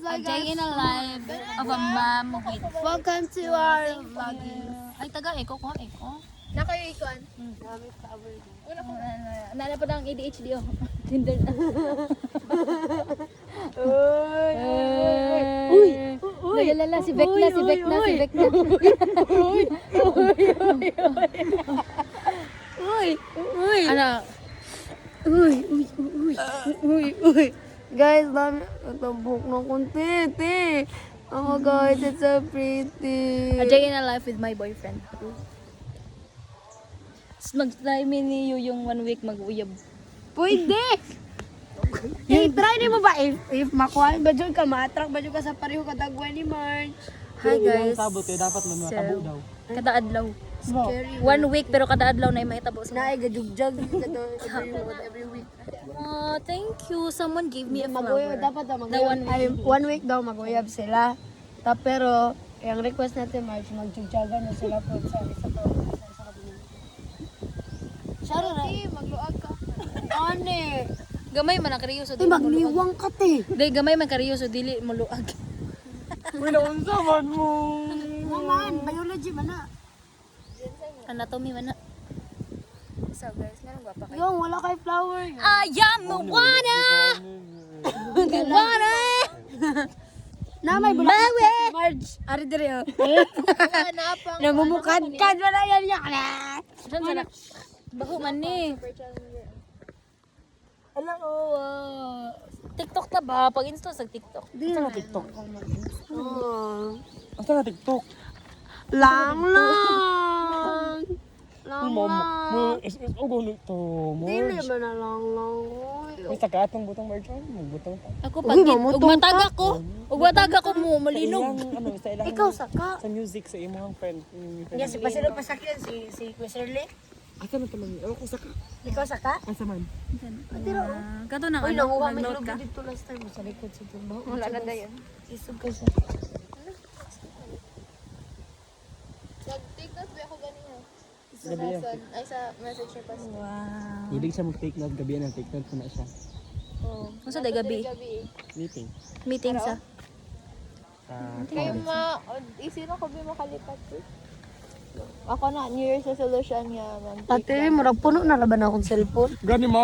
A day in a life of a mom with... Welcome to our vlogging. Ay, taga eko ko, eko. Na kayo ikuan? Nana pa ng ADHD oh. Tinder na. Uy! Nagalala, si Vecna, si Vecna, si Vecna. Uy! Ano? Uy! Guys, dami natabok ng konti, te. Oh guys, it's so pretty. A day in a life with my boyfriend. Mag-try ni yung 1 week mag-uyab. Pwede! I-try ni mo ba if makuha ba dyan ka, ma-attract ba dyan ka sa pareho katagwan ni Marge? Hi guys. Sabot eh, dapat lang matabo daw. Kada adlaw. Scary. 1 week pero kada adlaw na mahitabo sa. Naay gajugjag every week. Oh, thank you. Someone gave me a Mag-uyab, flower. dapat daw Na mag-uyab. 1 week. Ay, 1 week daw mag-uyab sila. Pero, yung request natin, Marge, magjugjagan na sila po sa isa to. Saro na. Magluag ka. Ane. Gamay man ang kariyo so Ay, magliwang ka, te. Dili gamay man kariyo so dili mo luag. Uy, naunsa man mo! Naman, biology man na. Anatomy man na. So guys, ganun gwapa kayo. Yung, wala kay flower. I am Moana! Moana! Na may bulak si Marge. Ari dire oh. Namumukad-kad wala yan yan. Saan sana? Baho man ni. Ala oh. TikTok ta ba? Pag install sa TikTok. Di na TikTok. Asa na TikTok? Lang. SS o gulo to. Dili Marge. ba na lang. May saka atong butang Marge. Magbutang ta. Ako pag Uy, mamutong ug mataga ko. Ug mataga ko mo Sa malinog. ilang, ano, sa ilang, Ikaw saka. sa music, sa imong friend. Yes, pasilo pa sakyan si Quizerly. Asa na talang, ewan ko saka. Ikaw saka? Asa man? Kato nang Uy, ano, nanguha may nag-note ilog ka. dito last time sa likod sa tumbaw. Wala na dayon. Isog ka siya. Nag-take note ba ako ganina? Gabi yan. Ay, sa message niya pa. Wow. Hindi siya mag-take note, gabi yan ang take note ko na siya. Oo. Unsa day gabi? Gabi eh. Meeting. Meeting sa. Kayo isino ko ba makalipat eh? Ako na, New Year's resolution niya. Ate, murag puno na laban akong cellphone. Gani